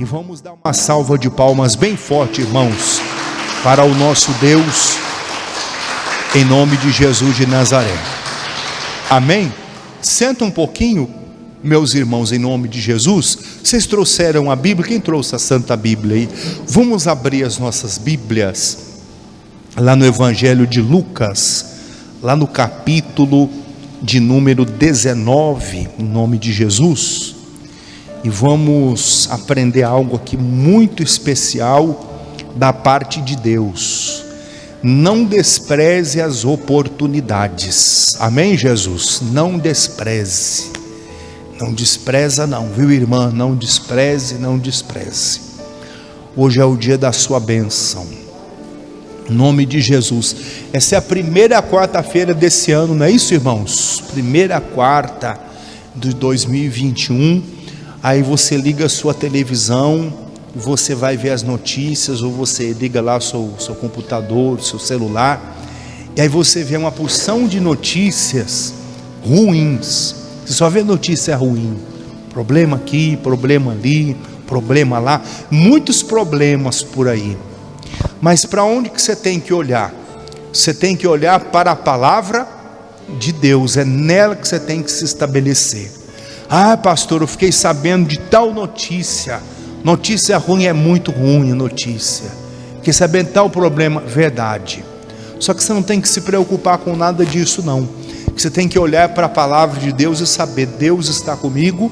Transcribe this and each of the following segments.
E vamos dar uma salva de palmas bem forte, irmãos, para o nosso Deus, em nome de Jesus de Nazaré. Amém? Senta um pouquinho, meus irmãos, em nome de Jesus. Vocês trouxeram a Bíblia? Quem trouxe a Santa Bíblia aí? Vamos abrir as nossas Bíblias lá no Evangelho de Lucas, lá no capítulo de número 19, em nome de Jesus. E vamos aprender algo aqui muito especial da parte de Deus. Não despreze as oportunidades. Amém, Jesus? Não despreze. Não despreza não, viu, irmã? Não despreze, não despreze. Hoje é o dia da sua bênção. Em nome de Jesus. Essa é a primeira quarta-feira desse ano, não é isso, irmãos? Primeira quarta de 2021. Aí você liga a sua televisão, você vai ver as notícias, ou você liga lá o seu computador, o seu celular, e aí você vê uma porção de notícias ruins. Você só vê notícia ruim, problema aqui, problema ali, problema lá, muitos problemas por aí. Mas para onde que você tem que olhar? Você tem que olhar para a palavra de Deus, é nela que você tem que se estabelecer. Ah, pastor, eu fiquei sabendo de tal notícia. Notícia ruim é muito ruim, notícia. Fiquei sabendo de tal problema, verdade. Só que você não tem que se preocupar com nada disso não. Você tem que olhar para a palavra de Deus e saber, Deus está comigo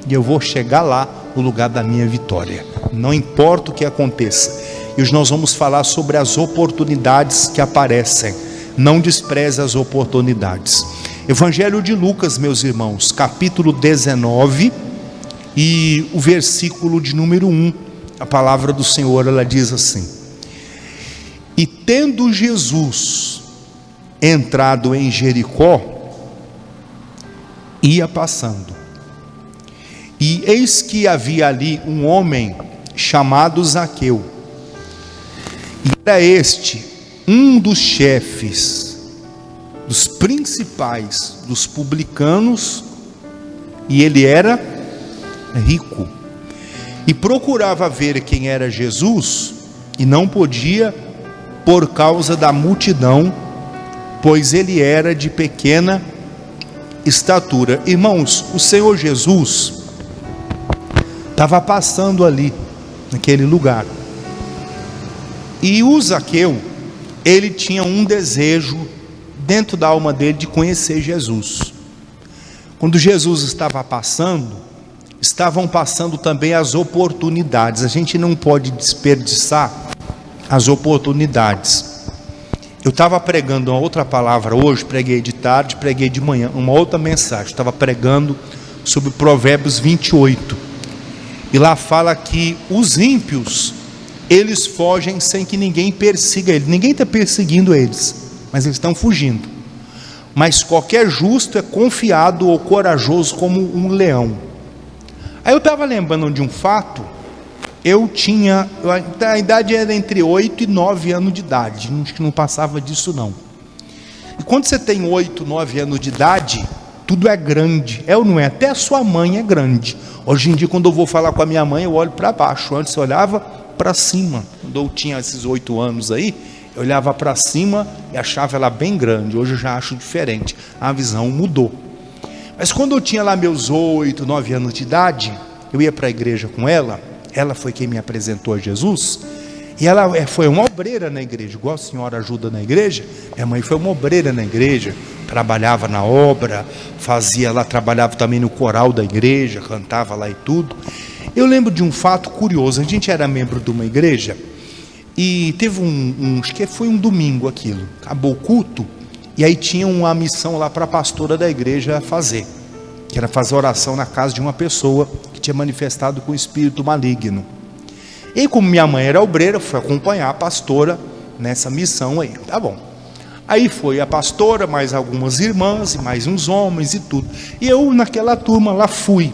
e eu vou chegar lá no lugar da minha vitória. Não importa o que aconteça. E hoje nós vamos falar sobre as oportunidades que aparecem. Não despreze as oportunidades. Evangelho de Lucas, meus irmãos, capítulo 19 e o versículo de número 1, a palavra do Senhor, ela diz assim: e tendo Jesus entrado em Jericó, ia passando, e eis que havia ali um homem chamado Zaqueu, e era este um dos chefes, dos principais, dos publicanos, e ele era rico, e procurava ver quem era Jesus, e não podia por causa da multidão, pois ele era de pequena estatura. Irmãos, o Senhor Jesus estava passando ali, naquele lugar, e o Zaqueu, ele tinha um desejo dentro da alma dele de conhecer Jesus. Quando Jesus estava passando, estavam passando também as oportunidades. A gente não pode desperdiçar as oportunidades. Eu estava pregando uma outra palavra hoje, preguei de tarde, preguei de manhã, uma outra mensagem. Estava pregando sobre Provérbios 28. E lá fala que os ímpios, eles fogem sem que ninguém persiga eles. Ninguém está perseguindo eles, mas eles estão fugindo. Mas qualquer justo é confiado ou corajoso como um leão. Aí eu estava lembrando de um fato. A idade era entre 8 e 9 anos de idade, acho que não passava disso não. E quando você tem 8, 9 anos de idade, tudo é grande, é ou não é? Até a sua mãe é grande. Hoje em dia, quando eu vou falar com a minha mãe, eu olho para baixo. Antes eu olhava para cima. Quando eu tinha esses 8 anos aí, eu olhava para cima e achava ela bem grande. Hoje eu já acho diferente, a visão mudou. Mas quando eu tinha lá meus 8, 9 anos de idade, eu ia para a igreja com ela. Ela foi quem me apresentou a Jesus. E ela foi uma obreira na igreja. Igual a senhora ajuda na igreja, minha mãe foi uma obreira na igreja. Trabalhava na obra, trabalhava também no coral da igreja, cantava lá e tudo. Eu lembro de um fato curioso. A gente era membro de uma igreja e teve acho que foi um domingo aquilo, acabou o culto, e aí tinha uma missão lá para a pastora da igreja fazer, que era fazer oração na casa de uma pessoa que tinha manifestado com espírito maligno. E como minha mãe era obreira, eu fui acompanhar a pastora nessa missão aí, tá bom. Aí foi a pastora, mais algumas irmãs, e mais uns homens e tudo, e eu naquela turma lá fui.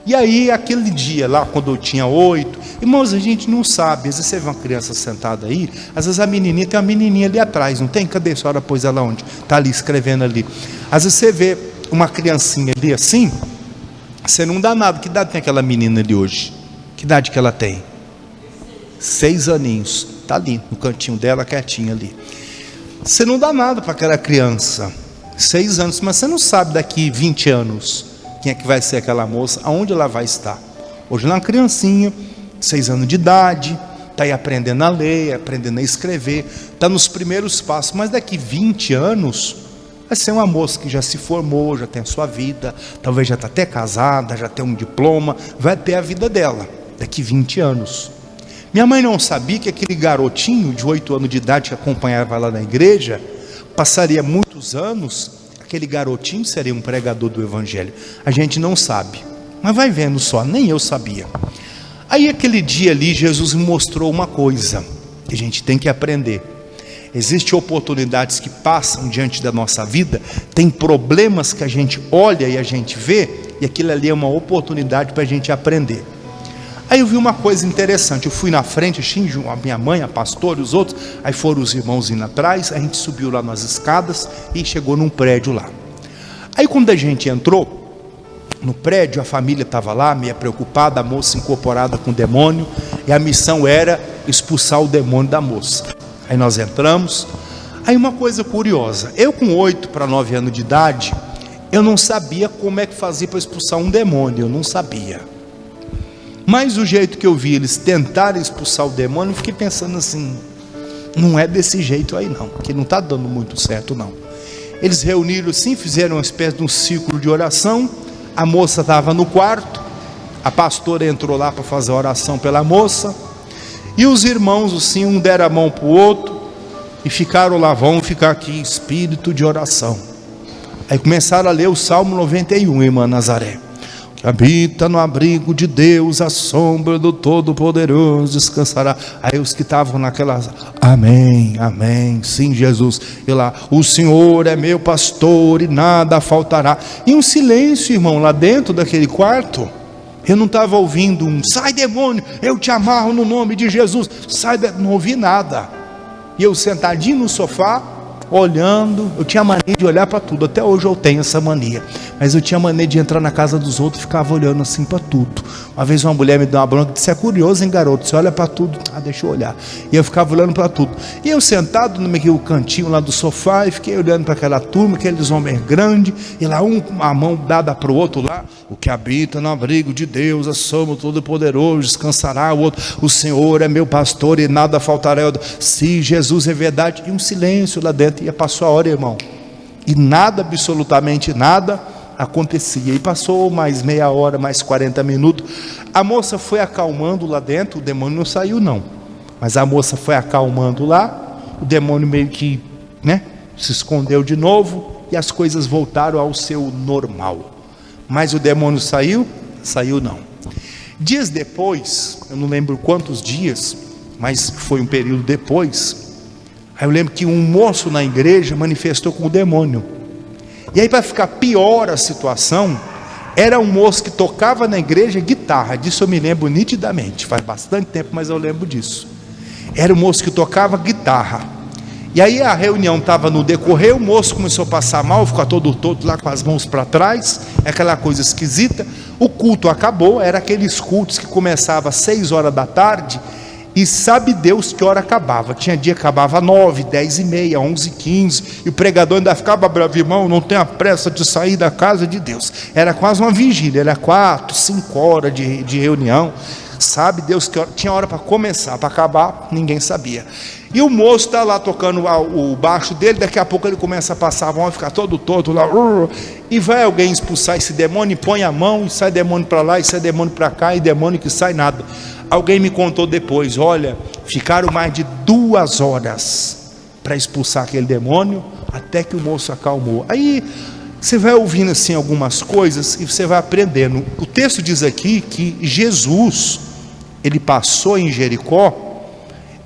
E aí aquele dia lá, quando eu tinha 8, irmãos, a gente não sabe, às vezes você vê uma criança sentada aí, às vezes a menininha, tem uma menininha ali atrás, não tem? Cadê a senhora? Pôs ela onde? Está ali escrevendo ali. Às vezes você vê uma criancinha ali assim, você não dá nada. Que idade tem aquela menina ali hoje? Que idade que ela tem? 6 aninhos. Está ali, no cantinho dela, quietinha ali. Você não dá nada para aquela criança. 6 anos, mas você não sabe daqui 20 anos quem é que vai ser aquela moça, aonde ela vai estar. Hoje ela é uma criancinha, 6 anos de idade, está aí aprendendo a ler, aprendendo a escrever, está nos primeiros passos, mas daqui 20 anos vai ser uma moça que já se formou, já tem a sua vida, talvez já está até casada, já tem um diploma, vai ter a vida dela, daqui 20 anos. Minha mãe não sabia que aquele garotinho de 8 anos de idade que acompanhava ela na igreja, passaria muitos anos, aquele garotinho seria um pregador do evangelho. A gente não sabe, mas vai vendo só, nem eu sabia. Aí aquele dia ali, Jesus me mostrou uma coisa, que a gente tem que aprender. Existem oportunidades que passam diante da nossa vida, tem problemas que a gente olha e a gente vê, e aquilo ali é uma oportunidade para a gente aprender. Aí eu vi uma coisa interessante, eu fui na frente, a minha mãe, a pastora e os outros, aí foram os irmãos indo atrás, a gente subiu lá nas escadas e chegou num prédio lá. Aí quando a gente entrou no prédio, a família estava lá, meio preocupada, a moça incorporada com o demônio, e a missão era expulsar o demônio da moça. Aí nós entramos, aí uma coisa curiosa, eu com 8 para 9 anos de idade, eu não sabia como é que fazia para expulsar um demônio, eu não sabia. Mas o jeito que eu vi eles tentarem expulsar o demônio, eu fiquei pensando assim, não é desse jeito aí não, que não está dando muito certo não. Eles reuniram assim, fizeram uma espécie de um círculo de oração, a moça estava no quarto, a pastora entrou lá para fazer a oração pela moça, e os irmãos assim, um deram a mão para o outro, e ficaram lá, vamos ficar aqui, espírito de oração. Aí começaram a ler o Salmo 91, irmã Nazaré. Habita no abrigo de Deus, a sombra do Todo-Poderoso descansará. Aí os que estavam naquelas, amém, amém, sim Jesus, e lá, o Senhor é meu pastor e nada faltará. E um silêncio, irmão, lá dentro daquele quarto. Eu não estava ouvindo um, sai demônio, eu te amarro no nome de Jesus, não ouvi nada. E eu sentadinho no sofá, olhando, eu tinha mania de olhar para tudo, até hoje eu tenho essa mania, mas eu tinha mania de entrar na casa dos outros e ficava olhando assim para tudo. Uma vez uma mulher me deu uma bronca e disse, é curioso hein garoto, você olha para tudo, deixa eu olhar, e eu ficava olhando para tudo, e eu sentado no meio cantinho lá do sofá, e fiquei olhando para aquela turma, aqueles homens grandes, e lá uma mão dada para o outro lá, o que habita no abrigo de Deus, a sombra do Todo-Poderoso descansará, o outro, o Senhor é meu pastor e nada faltará, se Jesus é verdade, e um silêncio lá dentro. E passou a hora, irmão, e nada, absolutamente nada acontecia, e passou mais meia hora, mais 40 minutos, a moça foi acalmando lá dentro, o demônio não saiu não, mas a moça foi acalmando lá, o demônio meio que, se escondeu de novo, e as coisas voltaram ao seu normal, mas o demônio saiu não. Dias depois, eu não lembro quantos dias, mas foi um período depois, aí eu lembro que um moço na igreja manifestou com o demônio. E aí, para ficar pior a situação, era um moço que tocava na igreja guitarra. Disso eu me lembro nitidamente. Faz bastante tempo, mas eu lembro disso. Era um moço que tocava guitarra. E aí a reunião estava no decorrer, o moço começou a passar mal, ficou todo lá com as mãos para trás, aquela coisa esquisita. O culto acabou, era aqueles cultos que começavam às 6 horas da tarde, e sabe Deus que hora acabava. Tinha dia que acabava 9, 10 e meia, 11 e 15, e o pregador ainda ficava bravo, irmão, não tenha pressa de sair da casa de Deus. Era quase uma vigília, era 4, 5 horas de reunião. Sabe Deus que tinha hora para começar, para acabar, ninguém sabia. E o moço está lá tocando o baixo dele, daqui a pouco ele começa a passar a mão, ficar todo torto lá, e vai alguém expulsar esse demônio, e põe a mão, e sai demônio para lá, e sai demônio para cá, e demônio que sai nada. Alguém me contou depois, olha, ficaram mais de 2 horas para expulsar aquele demônio, até que o moço acalmou. Aí você vai ouvindo assim algumas coisas, e você vai aprendendo. O texto diz aqui que Jesus, ele passou em Jericó,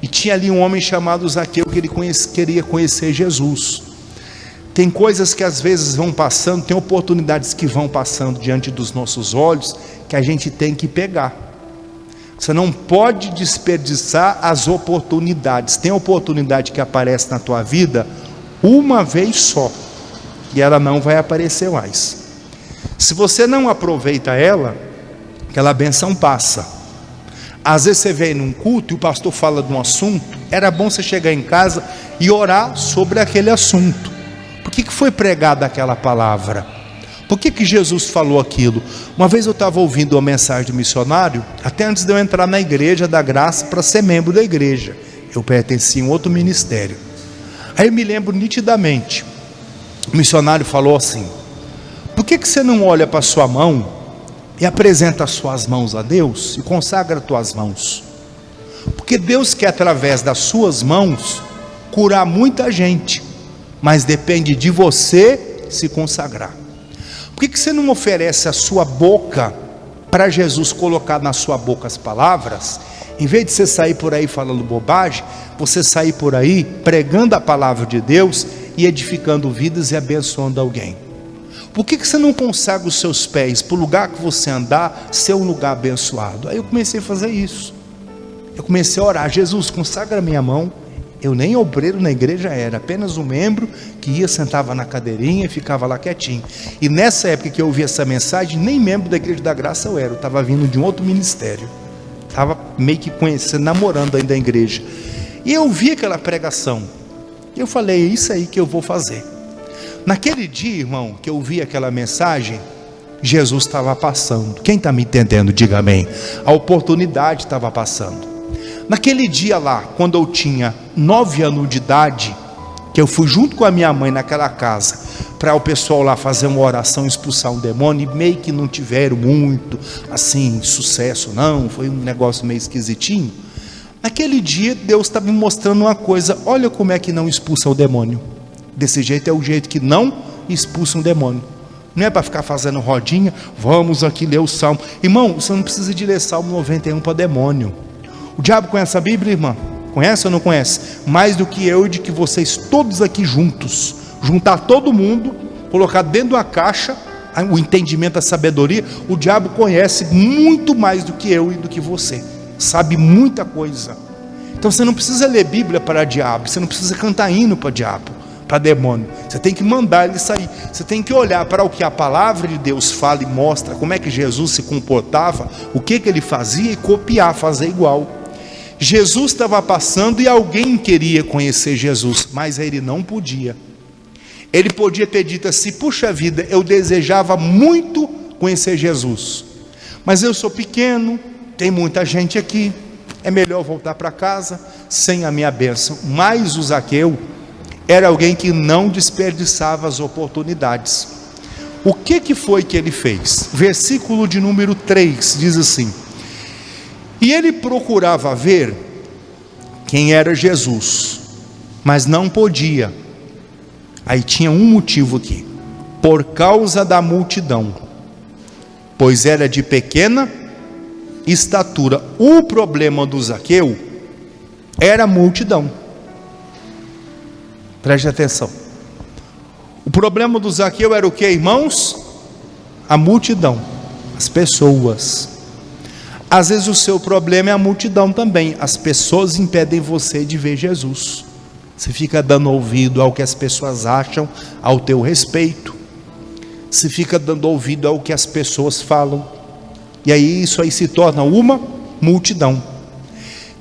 e tinha ali um homem chamado Zaqueu, que ele queria conhecer Jesus. Tem coisas que às vezes vão passando, tem oportunidades que vão passando diante dos nossos olhos, que a gente tem que pegar. Você não pode desperdiçar as oportunidades. Tem oportunidade que aparece na tua vida uma vez só, e ela não vai aparecer mais. Se você não aproveita ela, aquela benção passa. Às vezes você vem num culto e o pastor fala de um assunto, era bom você chegar em casa e orar sobre aquele assunto. Por que foi pregada aquela palavra? Por que Jesus falou aquilo? Uma vez eu estava ouvindo uma mensagem do missionário, até antes de eu entrar na Igreja da Graça para ser membro da igreja. Eu pertencia a um outro ministério. Aí eu me lembro nitidamente, o missionário falou assim: por que você não olha para a sua mão e apresenta as suas mãos a Deus e consagra as tuas mãos? Porque Deus quer, através das suas mãos, curar muita gente, mas depende de você se consagrar. Por que você não oferece a sua boca para Jesus colocar na sua boca as palavras? Em vez de você sair por aí falando bobagem, você sair por aí pregando a palavra de Deus e edificando vidas e abençoando alguém. Por que você não consagra os seus pés para o lugar que você andar ser um lugar abençoado? Aí eu comecei a fazer isso. Eu comecei a orar: Jesus, consagra a minha mão. Eu nem obreiro na igreja era, apenas um membro que ia, sentava na cadeirinha e ficava lá quietinho. E nessa época que eu ouvi essa mensagem, nem membro da Igreja da Graça eu era, eu estava vindo de um outro ministério, estava meio que conhecendo, namorando ainda a igreja. E eu vi aquela pregação, e eu falei: é isso aí que eu vou fazer. Naquele dia, irmão, que eu vi aquela mensagem, Jesus estava passando. Quem está me entendendo, diga amém. A oportunidade estava passando. Naquele dia lá, quando eu tinha 9 anos de idade, que eu fui junto com a minha mãe naquela casa, para o pessoal lá fazer uma oração, expulsar um demônio, e meio que não tiveram muito, assim, sucesso não, foi um negócio meio esquisitinho. Naquele dia, Deus estava me mostrando uma coisa: olha como é que não expulsa o demônio. Desse jeito é o jeito que não expulsa um demônio. Não é para ficar fazendo rodinha, vamos aqui ler o Salmo. Irmão, você não precisa de ler Salmo 91 para demônio. O diabo conhece a Bíblia, irmã? Conhece ou não conhece? Mais do que eu e de que vocês todos aqui juntos. Juntar todo mundo, colocar dentro de uma caixa o entendimento, a sabedoria. O diabo conhece muito mais do que eu e do que você. Sabe muita coisa. Então você não precisa ler Bíblia para diabo. Você não precisa cantar hino para diabo, para demônio. Você tem que mandar ele sair. Você tem que olhar para o que a palavra de Deus fala e mostra, como é que Jesus se comportava, o que ele fazia, e copiar, fazer igual. Jesus estava passando e alguém queria conhecer Jesus, mas ele não podia. Ele podia ter dito assim: puxa vida, eu desejava muito conhecer Jesus, mas eu sou pequeno, tem muita gente aqui, é melhor voltar para casa sem a minha bênção. Mas o Zaqueu era alguém que não desperdiçava as oportunidades. O que foi que ele fez? Versículo de número 3 diz assim: e ele procurava ver quem era Jesus, mas não podia. Aí tinha um motivo aqui: por causa da multidão, pois era de pequena estatura. O problema do Zaqueu era a multidão. Preste atenção. O problema do Zaqueu era o que, irmãos? A multidão, as pessoas. Às vezes o seu problema é a multidão também. As pessoas impedem você de ver Jesus. Você fica dando ouvido ao que as pessoas acham ao teu respeito. Você fica dando ouvido ao que as pessoas falam. E aí isso aí se torna uma multidão.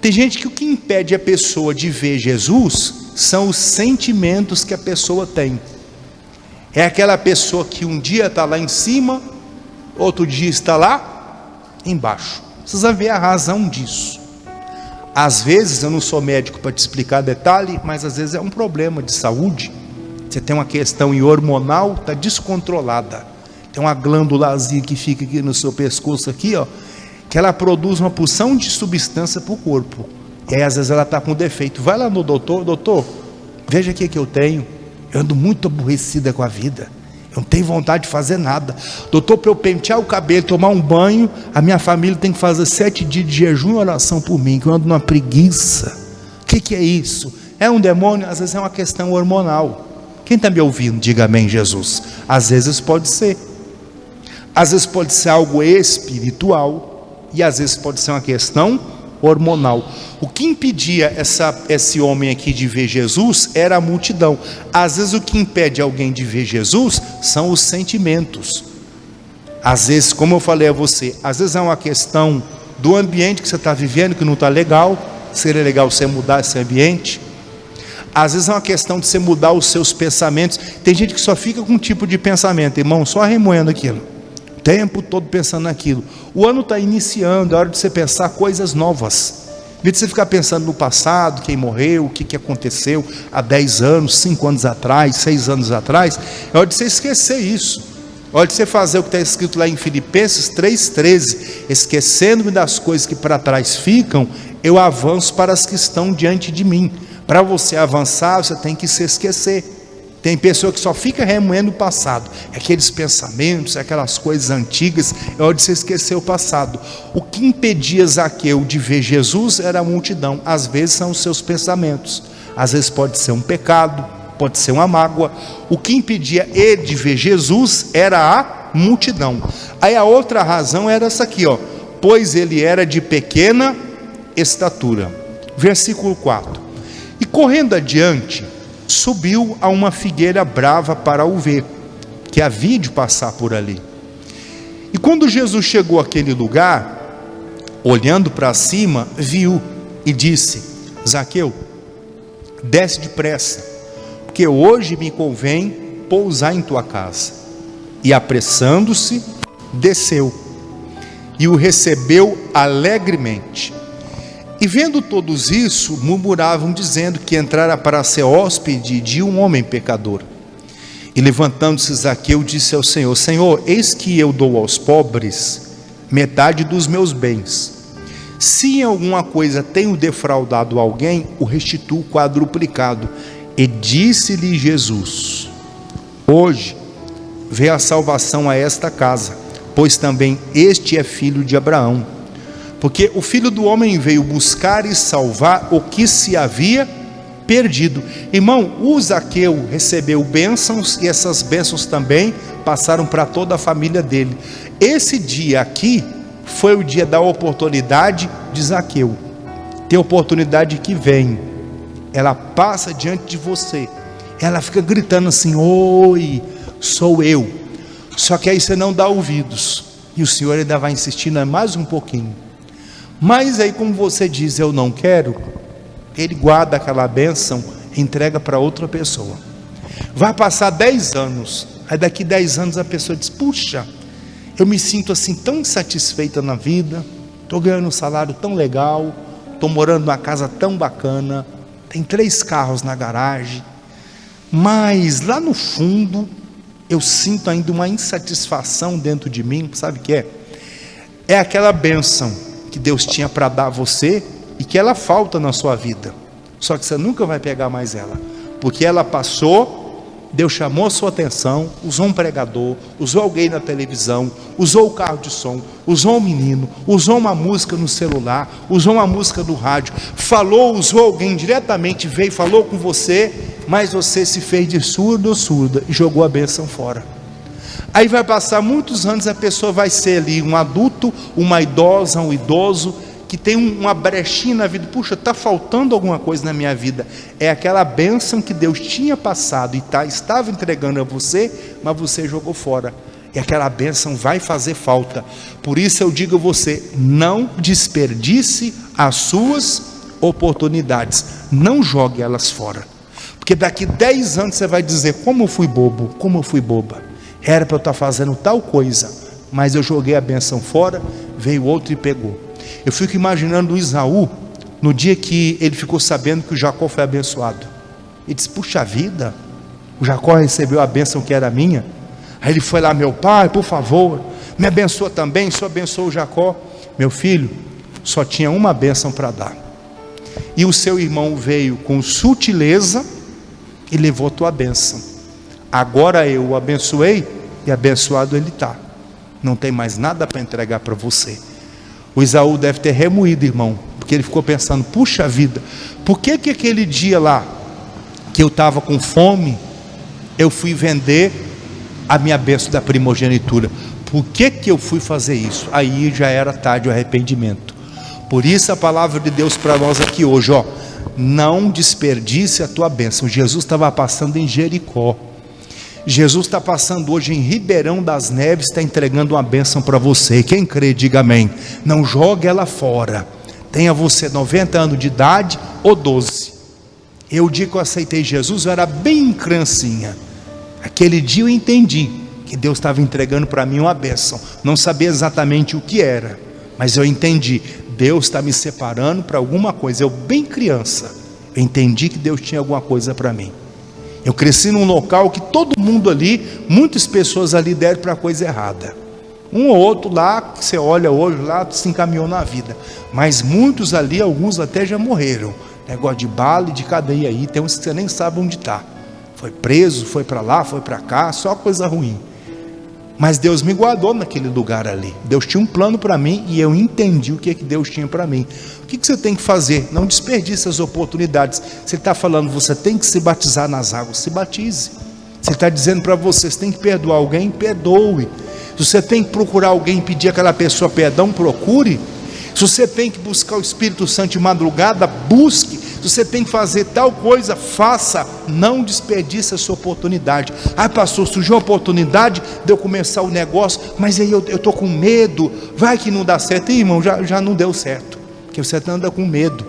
Tem gente que o que impede a pessoa de ver Jesus são os sentimentos que a pessoa tem. É aquela pessoa que um dia está lá em cima, outro dia está lá embaixo. Precisa ver a razão disso. Às vezes, eu não sou médico para te explicar detalhe, mas às vezes é um problema de saúde. Você tem uma questão hormonal, está descontrolada. Tem uma glândulazinha que fica aqui no seu pescoço aqui, ó, que ela produz uma porção de substância para o corpo. E aí às vezes ela está com defeito. Vai lá no doutor: doutor, veja o que eu tenho. Eu ando muito aborrecida com a vida. Eu não tenho vontade de fazer nada. Doutor, para eu pentear o cabelo, tomar um banho, a minha família tem que fazer 7 dias de jejum e oração por mim, que eu ando numa preguiça. O que é isso? É um demônio? Às vezes é uma questão hormonal. Quem está me ouvindo, diga amém, Jesus. Às vezes pode ser. Às vezes pode ser algo espiritual, e às vezes pode ser uma questão hormonal. O que impedia esse homem aqui de ver Jesus era a multidão. Às vezes o que impede alguém de ver Jesus são os sentimentos. Às vezes, como eu falei a você, às vezes é uma questão do ambiente que você está vivendo, que não está legal. Seria legal você mudar esse ambiente. Às vezes é uma questão de você mudar os seus pensamentos. Tem gente que só fica com um tipo de pensamento, irmão, só remoendo aquilo, o tempo todo pensando naquilo. O ano está iniciando, é hora de você pensar coisas novas. Em vez de você ficar pensando no passado, quem morreu, o que aconteceu há 10 anos, 5 anos atrás, 6 anos atrás, é hora de você esquecer isso. É hora de você fazer o que está escrito lá em Filipenses 3,13: esquecendo-me das coisas que para trás ficam, eu avanço para as que estão diante de mim. Para você avançar, você tem que se esquecer. Tem pessoa que só fica remoendo o passado, aqueles pensamentos, aquelas coisas antigas. É hora de você esquecer o passado. O que impedia Zaqueu de ver Jesus era a multidão. Às vezes são os seus pensamentos, às vezes pode ser um pecado, pode ser uma mágoa. O que impedia ele de ver Jesus era a multidão. Aí a outra razão era essa aqui, ó: pois ele era de pequena estatura. Versículo 4: e correndo adiante, subiu a uma figueira brava para o ver, que havia de passar por ali. E quando Jesus chegou àquele lugar, olhando para cima, viu e disse: Zaqueu, desce depressa, porque hoje me convém pousar em tua casa. E apressando-se, desceu e o recebeu alegremente. E vendo todos isso, murmuravam, dizendo que entrara para ser hóspede de um homem pecador. E levantando-se Zaqueu, disse ao Senhor: Senhor, eis que eu dou aos pobres metade dos meus bens. Se em alguma coisa tenho defraudado alguém, o restituo quadruplicado. E disse-lhe Jesus: hoje veio a salvação a esta casa, pois também este é filho de Abraão. Porque o Filho do Homem veio buscar e salvar o que se havia perdido. Irmão, o Zaqueu recebeu bênçãos, e essas bênçãos também passaram para toda a família dele. Esse dia aqui foi o dia da oportunidade de Zaqueu. Tem oportunidade que vem, ela passa diante de você, ela fica gritando assim: oi, sou eu. Só que aí você não dá ouvidos, e o Senhor ainda vai insistindo mais um pouquinho. Mas aí, como você diz, eu não quero, ele guarda aquela bênção e entrega para outra pessoa. Vai passar 10 anos, aí daqui 10 anos a pessoa diz: puxa, eu me sinto assim tão insatisfeita na vida, estou ganhando um salário tão legal, estou morando numa casa tão bacana, tem 3 carros na garagem, mas lá no fundo eu sinto ainda uma insatisfação dentro de mim. Sabe o que é? É aquela bênção que Deus tinha para dar a você e que ela falta na sua vida, só que você nunca vai pegar mais ela, porque ela passou. Deus chamou a sua atenção, usou um pregador, usou alguém na televisão, usou o carro de som, usou um menino, usou uma música no celular, usou uma música no rádio, falou, usou alguém diretamente, veio, falou com você, mas você se fez de surdo ou surda e jogou a bênção fora. Aí vai passar muitos anos, a pessoa vai ser ali um adulto, uma idosa, um idoso, que tem uma brechinha na vida. Puxa, está faltando alguma coisa na minha vida. É aquela bênção que Deus tinha passado e estava entregando a você, mas você jogou fora. E aquela bênção vai fazer falta. Por isso eu digo a você: não desperdice as suas oportunidades, não jogue elas fora, porque daqui 10 anos você vai dizer: como eu fui bobo, como eu fui boba. Era para eu estar fazendo tal coisa, mas eu joguei a bênção fora, veio outro e pegou. Eu fico imaginando o Esaú, no dia que ele ficou sabendo que o Jacó foi abençoado. Ele disse: puxa vida, o Jacó recebeu a bênção que era minha. Aí ele foi lá: meu pai, por favor, me abençoa também. Só abençoou o Jacó. Meu filho, só tinha uma bênção para dar, e o seu irmão veio com sutileza e levou a tua bênção. Agora eu o abençoei e abençoado ele está. Não tem mais nada para entregar para você. O Esaú deve ter remoído, irmão, porque ele ficou pensando: puxa vida, por que aquele dia lá que eu estava com fome, eu fui vender a minha bênção da primogenitura? Por que eu fui fazer isso? Aí já era tarde o arrependimento. Por isso a palavra de Deus para nós aqui hoje, ó: não desperdice a tua bênção. Jesus estava passando em Jericó, Jesus está passando hoje em Ribeirão das Neves, está entregando uma bênção para você. Quem crê, diga amém. Não jogue ela fora. Tenha você 90 anos de idade ou 12. Eu digo que eu aceitei Jesus, eu era bem criancinha. Aquele dia eu entendi que Deus estava entregando para mim uma bênção. Não sabia exatamente o que era, mas eu entendi. Deus está me separando para alguma coisa. Eu bem criança, eu entendi que Deus tinha alguma coisa para mim. Eu cresci num local que todo mundo ali, muitas pessoas ali deram para coisa errada. Um ou outro lá, que você olha hoje lá, se encaminhou na vida. Mas muitos ali, alguns até já morreram. Negócio de bala e de cadeia aí, tem uns que você nem sabe onde está. Foi preso, foi para lá, foi para cá, só coisa ruim. Mas Deus me guardou naquele lugar ali. Deus tinha um plano para mim e eu entendi o que Deus tinha para mim. O que você tem que fazer? Não desperdice as oportunidades. Você está falando, você tem que se batizar nas águas, se batize. Você está dizendo para você tem que perdoar alguém, perdoe. Se você tem que procurar alguém e pedir aquela pessoa perdão, procure. Se você tem que buscar o Espírito Santo de madrugada, busque. Se você tem que fazer tal coisa, faça. Não desperdice essa oportunidade. Ah, pastor, surgiu a oportunidade de eu começar o negócio, mas aí eu estou com medo, vai que não dá certo. Ih, irmão, já não deu certo, porque você anda com medo.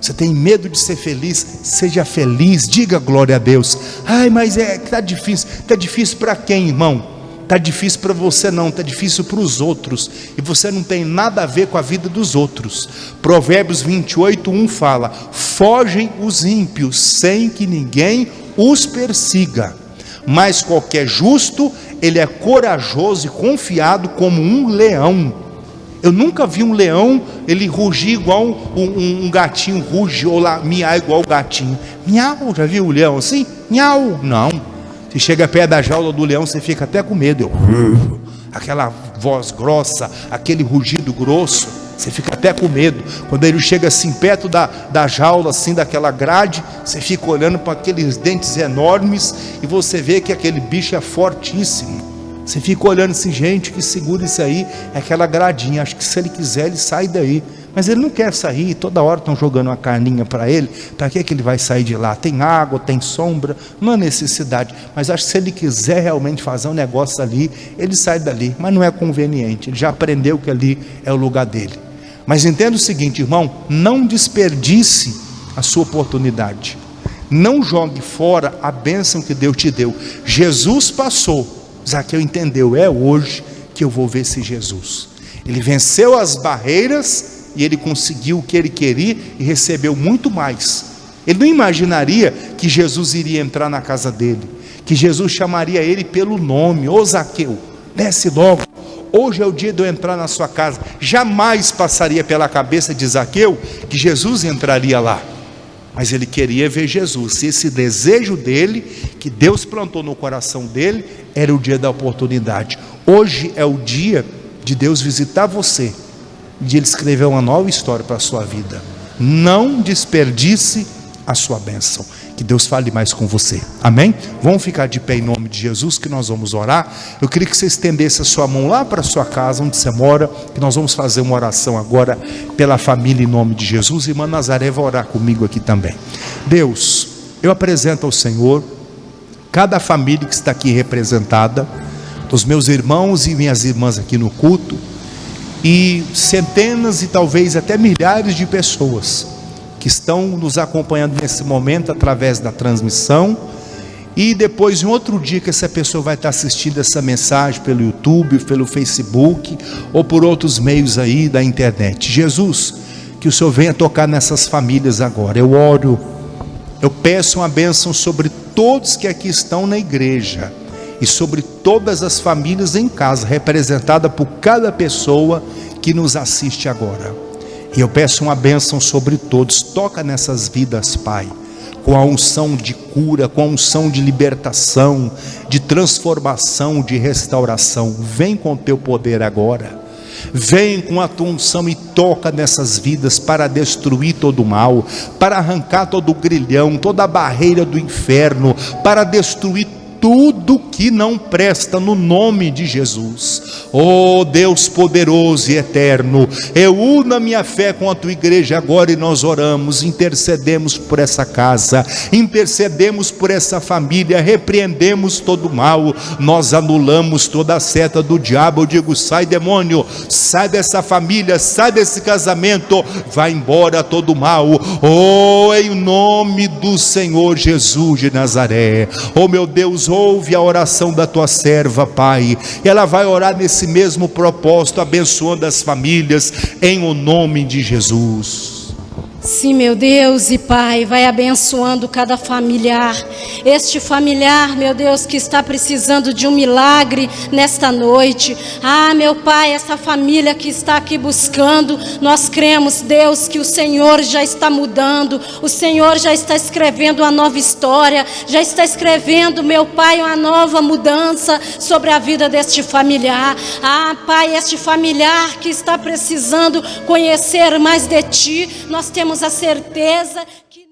Você tem medo de ser feliz, seja feliz, diga glória a Deus. Ai, mas está difícil para quem, irmão? Está difícil para você não, está difícil para os outros, e você não tem nada a ver com a vida dos outros. Provérbios 28:1 fala: fogem os ímpios sem que ninguém os persiga, mas qualquer justo, ele é corajoso e confiado como um leão. Eu nunca vi um leão, ele rugir igual um gatinho ruge, ou lá, miar igual o gatinho. Miau, já viu o leão assim? Miau, não. Se chega perto da jaula do leão, você fica até com medo. Aquela voz grossa, aquele rugido grosso, você fica até com medo. Quando ele chega assim perto da jaula, assim, daquela grade, você fica olhando para aqueles dentes enormes e você vê que aquele bicho é fortíssimo. Você fica olhando assim, gente, que segura isso aí, é aquela gradinha. Acho que se ele quiser, ele sai daí. Mas ele não quer sair, toda hora estão jogando uma carninha para ele. Para que ele vai sair de lá? Tem água, tem sombra, não há necessidade. Mas acho que se ele quiser realmente fazer um negócio ali, ele sai dali. Mas não é conveniente, ele já aprendeu que ali é o lugar dele. Mas entenda o seguinte, irmão, não desperdice a sua oportunidade. Não jogue fora a bênção que Deus te deu. Jesus passou, Zaqueu entendeu, é hoje que eu vou ver esse Jesus. Ele venceu as barreiras e ele conseguiu o que ele queria e recebeu muito mais. Ele não imaginaria que Jesus iria entrar na casa dele, que Jesus chamaria ele pelo nome: ô Zaqueu, desce logo, hoje é o dia de eu entrar na sua casa. Jamais passaria pela cabeça de Zaqueu que Jesus entraria lá, mas ele queria ver Jesus. E esse desejo dele, que Deus plantou no coração dele, era o dia da oportunidade. Hoje é o dia de Deus visitar você, de Ele escrever uma nova história para a sua vida. Não desperdice a sua bênção. Que Deus fale mais com você, amém? Vamos ficar de pé em nome de Jesus, que nós vamos orar. Eu queria que você estendesse a sua mão lá para a sua casa, onde você mora, que nós vamos fazer uma oração agora pela família em nome de Jesus. Irmã Nazaré vai orar comigo aqui também. Deus, eu apresento ao Senhor cada família que está aqui representada, dos meus irmãos e minhas irmãs aqui no culto, e centenas e talvez até milhares de pessoas que estão nos acompanhando nesse momento através da transmissão, e depois em outro dia que essa pessoa vai estar assistindo essa mensagem pelo YouTube, pelo Facebook ou por outros meios aí da internet. Jesus, que o Senhor venha tocar nessas famílias agora. Eu oro, eu peço uma bênção sobre todos que aqui estão na igreja e sobre todas as famílias em casa, representada por cada pessoa que nos assiste agora. E eu peço uma bênção sobre todos. Toca nessas vidas, Pai, com a unção de cura, com a unção de libertação, de transformação, de restauração. Vem com o teu poder agora. Vem com a tua unção e toca nessas vidas para destruir todo o mal, para arrancar todo o grilhão, toda a barreira do inferno, para destruir tudo que não presta, no nome de Jesus. Oh Deus poderoso e eterno, eu uno a minha fé com a tua igreja agora, e nós oramos, intercedemos por essa casa, intercedemos por essa família, repreendemos todo o mal, nós anulamos toda a seta do diabo. Eu digo: sai demônio, sai dessa família, sai desse casamento, vai embora todo o mal, oh, em nome do Senhor Jesus de Nazaré. Oh meu Deus, ouve a oração da tua serva, Pai, ela vai orar nesse mesmo propósito, abençoando as famílias, em o nome de Jesus. Sim, meu Deus e Pai, vai abençoando cada familiar, este familiar, meu Deus, que está precisando de um milagre nesta noite. Ah, meu Pai, essa família que está aqui buscando, nós cremos, Deus, que o Senhor já está mudando, o Senhor já está escrevendo uma nova história, já está escrevendo, meu Pai, uma nova mudança sobre a vida deste familiar. Ah, Pai, este familiar que está precisando conhecer mais de Ti, nós temos a certeza que